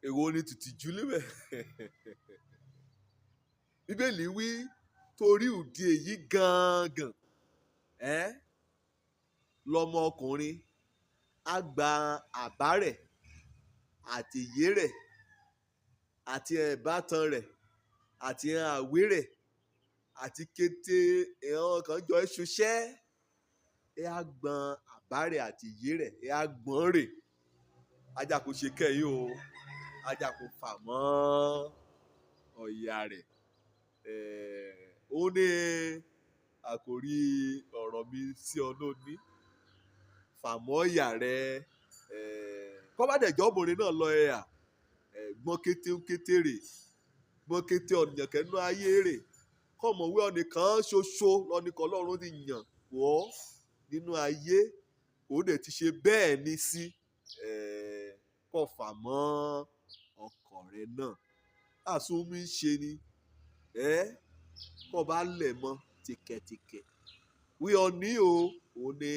èwo ni tìtìjú níbẹ̀? Bíbélì wí torí ìdí èyí gangan lọmọ ọkùnrin á gba àbá rẹ̀ àti ìyè rẹ̀ àti ẹ̀bátan rẹ̀ àti àwé rẹ̀ àti kété ẹ̀hàn kan jọ ṣoṣẹ́ ẹ á gbọ́n àbá rẹ̀ àti ìyè rẹ̀ ẹ á gbọ́n rè ajá kò ṣe kẹ́yìn o ajá kò fà mọ́ ọ̀yà rẹ̀ ó ní àkòrí ọ̀rọ̀ mi sí ọ lónìí fàmọ́ ọ̀yà rẹ̀ kọ́bádẹ́jọ́ obìnrin náà lọ ẹ̀yà gbọ́n kété ń kété rè gbọ́n kété ọ̀nìyàn kẹ́nu ayé rè kọ́mọ̀wé ọ̀nìkan ṣoṣo lọ́nìkan ọlọ́run ti yàn wọ́ nínú ayé òun dẹ̀ ti ṣe bẹ́ẹ̀ ní sí kọ́ fà mọ́ ọkàn rẹ náà àsomí ṣe ni kọ́ bá lẹ̀ mọ́ tìkẹ̀tìkẹ̀ wí ọ ní o òun ní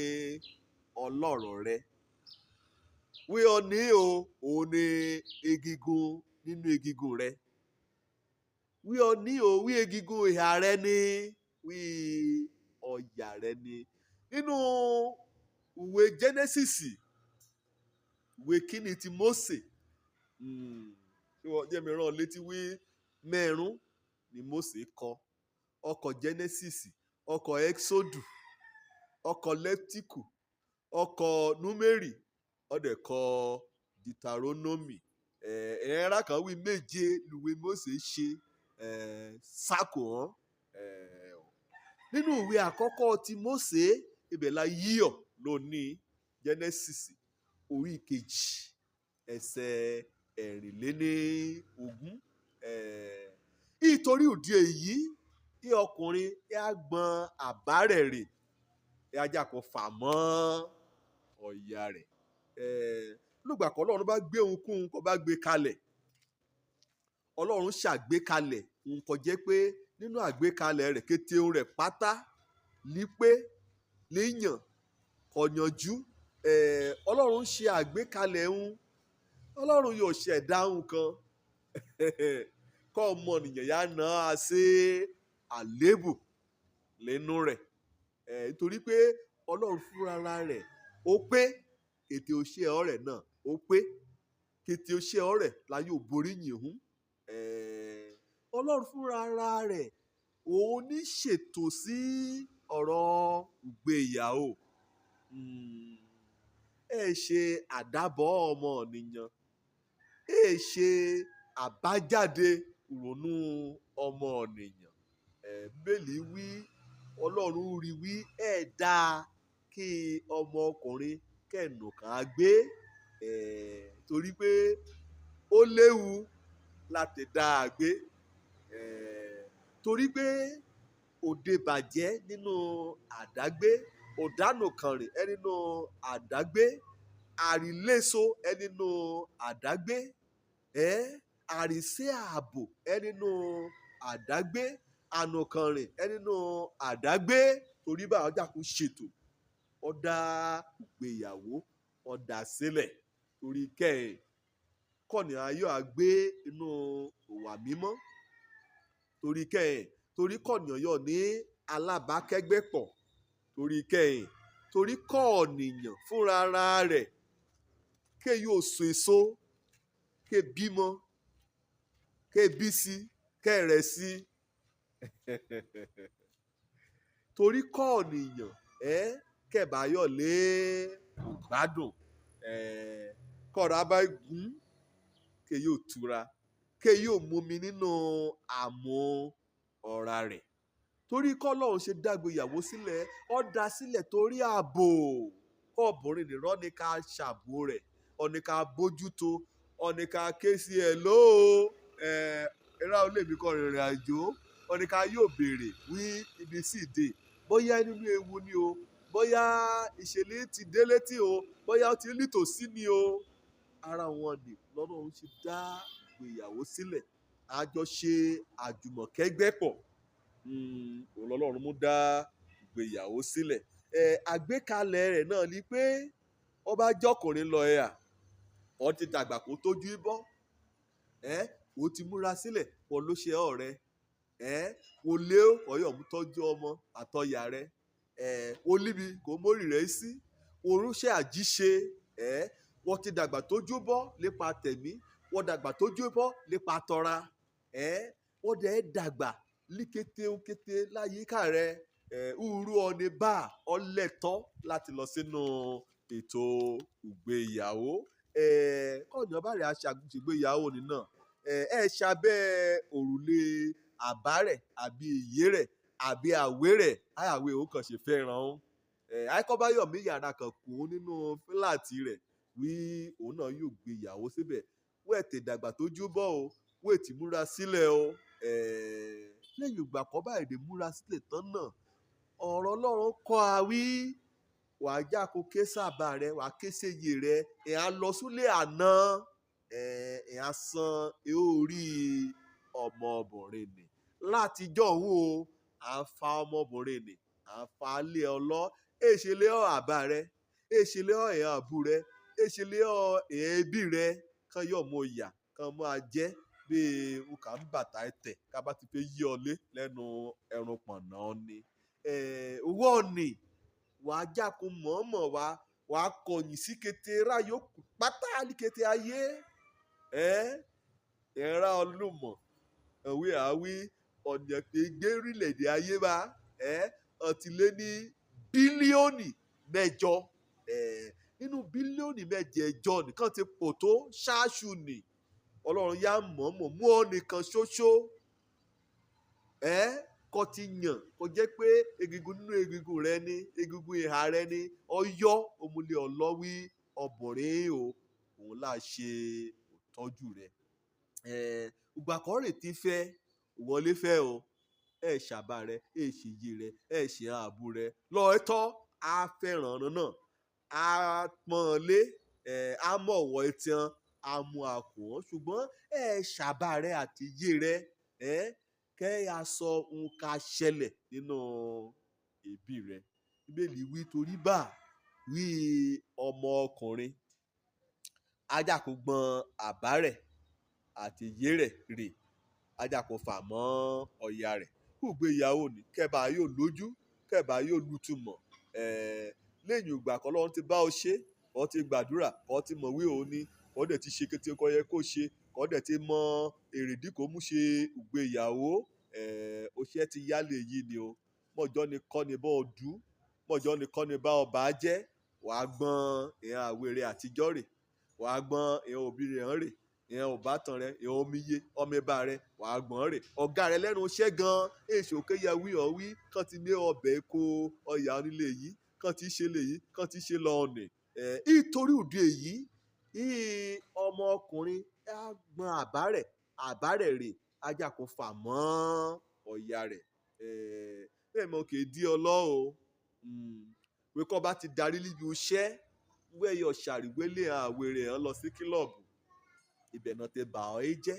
ọlọ́rọ̀ rẹ wí ọ ní o òun ní egungun nínú egungun rẹ wí ọ ní o wí egungun ìhà rẹ ní wí ọ̀yà rẹ ní nínú ìwé Genesis ìwé kíni ti Mósè ṣé wọ́n jẹ́ mi rán létí wí mẹ́rún ni Mósè kọ ọkọ̀ Genesis ọkọ̀ Exodus ọkọ̀ Lẹ́tíkù ọkọ̀ Númérì ọdẹ kọ Deuteronomy ẹ̀ẹ́rà kan wí méje lùwé Mósè ṣe sákò hàn nínú ìwé àkọ́kọ́ ti Mósè ibẹ̀ la yíyọ̀ lónìí Genesis orí kejì ẹsẹ̀ 23 nítorí ìdí èyí tí ọkùnrin á gbọ́n àbá rẹ̀ rè ajá kan fà mọ́ ọ̀yà rẹ̀ lùgbà kan Ọlọ́run bá gbé ohunkóhun kó bá gbé kalẹ̀ Ọlọ́run ṣàgbékalẹ̀ nǹkan jẹ́ pé nínú àgbékalẹ̀ rẹ̀ kété ohun rẹ̀ pátá ní pé léèyàn kọ̀yànjú Ọlọ́run ṣe àgbékalẹ̀ ohun Ọlọ́run yóò ṣẹ̀dá ohun kan kọ́ ọmọnìyàn yá ná a ṣe àlébù lẹ́nu rẹ̀ nítorí pé Ọlọ́run fúnra rẹ̀ ó pé kété oṣé ọ̀rẹ́ náà ó pé kété oṣé ọ̀rẹ́ la yóò borí yìnyín Ọlọ́run fúnra rẹ̀ òun ní ṣètò sí ọ̀rọ̀ ìgbéyàwó ṣe àdábọ̀ ọmọnìyàn ṣe àbájáde ìrònú ọmọnìyàn Bíbélì wí Ọlọ́run rí wí dáa kí ọmọkùnrin kẹ́nu kan á gbé torí pé ó léwu láti dá a gbé torí pé òde bàjẹ́ nínú àdágbé ọ̀dánù kan rè nínú àdágbé àríléso nínú àdágbé àrísé ààbò nínú àdágbé ànùkànrìn nínú àdágbé torí bá ọjà kò ṣètò ọ̀dà ìgbéyàwó ọ̀dà sílẹ̀ torí kẹ́hìn kọ́ni ayọ̀ àgbé inú ìwà mímọ́ torí kẹ́hìn torí kọ́ni ọ̀yọ́ ní alábàákẹ́gbẹ́ pọ̀ torí kẹ́hìn torí kọ́ọ̀nìyàn fúnra rẹ̀ ké yóò so èso ké bímọ ké bí sí ké rẹ̀ sí torí kọ́ọ̀nìyàn kẹbàáyọ̀ lé gbádùn kọ́ra bá gún ké yóò tura ké yóò mumi nínú àmú ọ̀ra rẹ̀ torí kọ́lọ́run ṣe dágbéyàwó sílẹ̀ ó dá sílẹ̀ torí ààbò kọ́ọ̀bùnrin nìran ní ká ṣàbò rẹ̀ ọ̀ní ká bójútó ọ̀ní ká ké sí ẹ̀ lóò ẹ̀rá olè mi kọ́ rìnrìn àjò ọ̀ní ká yóò béèrè wí ibi sí ìdè bóyá nínú ewu ni o bóyá ìṣẹ̀lẹ̀ ti délé tí o bóyá ó ti nítòsí ni o ara wọn ni lọ́nà òun ṣe dá ìgbéyàwó sílẹ̀ àjọṣe àjùmọ̀kẹ́gbẹ́ pọ̀ òun lọ́lọ́run mú dá ìgbéyàwó sílẹ̀ àgbékalẹ̀ rẹ̀ náà ni pé ọba jọkùnrin lọ ó ti dàgbà kó tójú bọ́ ó ti múra sílẹ̀ wọn ló ṣe ọ̀rẹ́ kò lé ọ̀yọ́ mú tọ́jú ọmọ àtọ̀yà rẹ kò líbi kò mórí rẹ̀ sí orúṣẹ́ àjíṣe wọ́n ti dàgbà tójú bọ́ lépa tẹ̀mí wọ́n dàgbà tójú bọ́ lépa tọ́ra wọ́n dẹ̀ dàgbà líkété láyìíká rẹ uru ọ̀nì bá ọlẹ́tọ́ láti lọ sínú ètò ìgbéyàwó kọ́ọ̀yàn bá rẹ̀ aṣàgbéyàwó nínà ṣàbẹ́ òrùlé àbárẹ̀ àbí ìyé rẹ̀ àbí àwé rẹ̀ àyàwé òun kàn ṣe fẹ́ràn òun àìkọ́báyọ̀mí yàrá kan kù ú nínú fúláàtì rẹ̀ wí òun náà yóò gbé ìyàwó síbẹ̀ wẹ́ẹ̀tì ìdàgbà tójú bọ́ o wẹ́ẹ̀tì múra sílẹ̀ o lẹ́yìn ìgbà kan báyìí dé múra sílẹ̀ tán náà ọ̀rọ̀ Ọlọ́run kọ́ a wí wàá jáko ké sábà rẹ wàá ké séye rẹ á lọ súlé àná á san orí ọmọbìnrin nì látijọ́ òun o à ń fa ọmọbìnrin nì à ń fa lé ọ lọ èṣèlé ọ àbá rẹ èṣèlé ọ èèyàn àbú rẹ èṣèlé ọ èébì rẹ kán yọ̀ mọ́ ìyà kán máa jẹ́ bí nǹkan ń bàtà ẹ̀tẹ̀ ká bá ti fẹ́ yí ọ lé lẹ́nu ẹrun pọ̀nà ni owó ọ̀nì wàá jákun mọ̀ọ́mọ̀ wàá kọ̀yìn sí kété ráyò pátá ní kété ayé ẹ̀rá ọlùmọ̀ ẹ̀wé àwí ọ̀nà pé gbérílẹ̀-èdè ayé bá ọtí lé ní bílíọ̀nù mẹ́jọ nínú bílíọ̀nù mẹ́jẹ̀ẹ̀jọ nìkan ti pò tó ṣáṣù nì Ọlọ́run yá mọ̀ọ́mọ̀ mú ọ nìkan ṣoṣo kọ́ ti yàn kó jẹ́ pé egungun nínú egungun rẹ ní egungun ìhà rẹ ní ọyọ́ òmùlẹ̀ ọlọ́wí ọbọ̀nrín o òun là ṣe òtọ́jú rẹ ìgbà kan rè ti fẹ́ wọlé fẹ́ o ṣàbá rẹ ṣèyí rẹ ṣe ààbò rẹ lọ́ọ̀tọ́ á fẹ́ràn náà á pọ́n lé á mọ̀wọ́ etí hàn á mú àkùn ṣùgbọ́n ṣàbá rẹ àti yé rẹ kẹ́ a sọ nǹkan ṣẹlẹ̀ nínú ẹbí rẹ bíbélì wí torí bá wí ọmọ ọkùnrin ajáko gbọ́n àbá rẹ̀ àti ìyé rẹ̀ rè ajáko fà mọ́ ọ̀yà rẹ̀ kúgbé ìyàwó ni kẹ́bà yóò lójú kẹ́bà yóò lùtùmọ̀ lẹ́yìn ìgbà kan lọ́wọ́ ti bá ọ ṣe ọ ti gbàdúrà ọ ti mọ̀ wí òun ni ọ dẹ̀ ti ṣe kété kọ́ yẹ kó ṣe kọ́ dẹ̀ ti mọ èrèdí kò mú ṣe ìgbéyàwó oṣẹ́ ti yálé yìí ni o mọ̀jọ́ ni kọ́ ni bá ọ dú mọ̀jọ́ ni kọ́ ni bá ọ bá jẹ́ wàá gbọ́n ìhàn àwèrè àtijọ́ rè wàá gbọ́n ìhàn òbí rẹ̀ hàn rè ìhàn òbátan rẹ̀ ìhàn omiyé ọmọ ẹ̀bá rẹ̀ wàá gbọ́n rè ọ̀gá rẹ̀ lẹ́nu iṣẹ́ gan èso kéye wí ọ̀ wí kàn ti ní ọbẹ̀ kó ọyà onílé yìí kàn ti ṣe lè yìí kàn ti ṣe lọ ọ̀nì nítorí òde èyí ọmọ ọkùnrin á gbọ́n àbá rẹ̀ rè ajá kò fà mọ́ ọ̀yà rẹ̀ bẹ́ẹ̀ mọ̀ kì í dí ọlọ́ o pé kọ́ bá ti darí níbi iṣẹ́ wẹ́yọ̀ ṣàríwélé àwèrè hàn lọ sí kílọ̀bù ibẹ̀ náà ti bà ọ́ jẹ́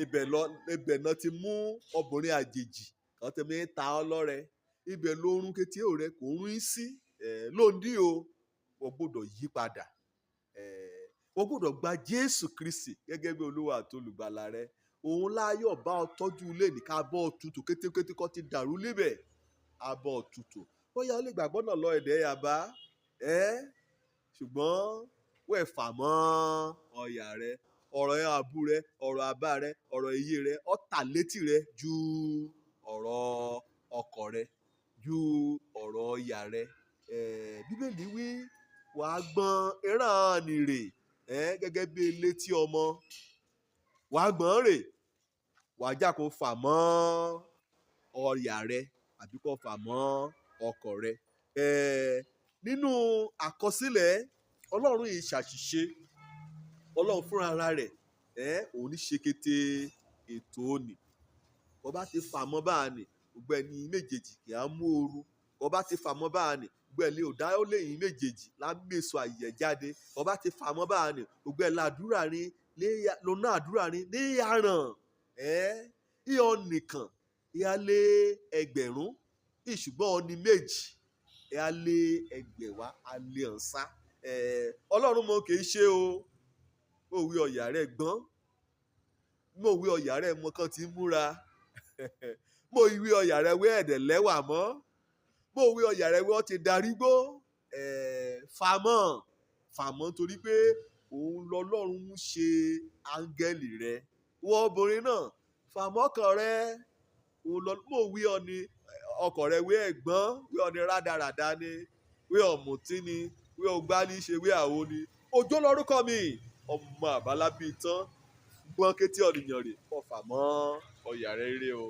ibẹ̀ náà ti mú ọkùnrin àjèjì kan ti mi ta ọ́ lọ́rẹ ibẹ̀ lórun kété rẹ kò rún sí lóńdí o wọ́n gbọ́dọ̀ yí padà wọ́n gbọ́dọ̀ gba Jésù Kristi gẹ́gẹ́ bí Olúwa àti olùgbàlà rẹ òun láyọ̀ bá ọ tọ́jú ilé ní ká bọ́ ọ tutù kétékété kọ́ ti dàrú lébẹ̀ á bọ́ ọ tutù bóyá ó lè gbàgbọ́ náà lọ ẹ̀dẹ́ yàbá ṣùgbọ́n wẹ́ẹ̀ fà mọ́ ọ̀yà rẹ ọ̀rọ̀ àbú rẹ ọ̀rọ̀ àbá rẹ ọ̀rọ̀ iye rẹ ó tà létí rẹ ju ọ̀rọ̀ ọkọ rẹ ju ọ̀rọ̀ ọ̀yà rẹ Bíbélì wí wàá gbọ́n ẹran nìrè gẹ́gẹ́ bí létí ọmọ wàá gbọ́n rè wàá jà kó fà mọ́ ọ̀yà rẹ àbí kó fà mọ́ ọkọ rẹ nínú àkọsílẹ̀ Ọlọ́run yìí ṣàṣìṣe Ọlọ́run fúnra ara rẹ̀ òun ní ṣe kété ètò òní kó bá ti fà mọ́ báà ní ọgbẹ́ni méjèèjì kì á mú ooru kó bá ti fà mọ́ báà ní ọgbẹ́ni ọ̀dá ó lè yín méjèèjì lámèso àyẹ̀ jáde kó bá ti fà mọ́ báà ní ọgbẹ́ni àdúrà ní lọ́nà àdúrà ní yàrán ìyọ̀ nìkan ìyá lé ẹgbẹ̀rún ìṣùgbọ́n ọ ní méjì ìyá lé ẹgbẹ̀wá alẹ́ ọ̀nsá Ọlọ́run mọ̀ kì í ṣe o òwe ọ̀yà rẹ̀ gbọ́n mo wí ọ̀yà rẹ̀ mọ kan tí ń múra mo wí ọ̀yà rẹ̀ wé ẹ̀dẹ̀ lẹ́wà mọ́ mo wí ọ̀yà rẹ̀ wé ọ ti darúgbó fàmọ́ torí pé òun lọ́lọ́run ń ṣe áńgẹ́lì rẹ̀ wọ́n obìnrin náà fàmọ́kàn rẹ̀ mo wí ọ ni ọkọ rẹ̀ wé ẹ̀gbọ́n wé ọ ni rádaràda ni wé ọ̀mùtí ni wé ọgbálí ṣe wé àwo ni Òjó lórúkọ mi ọmọ àbálábí tán gbọ́n kétí ọ̀nìyàn rè ọ̀fà mọ́ ọ̀yà rẹ̀ rere o.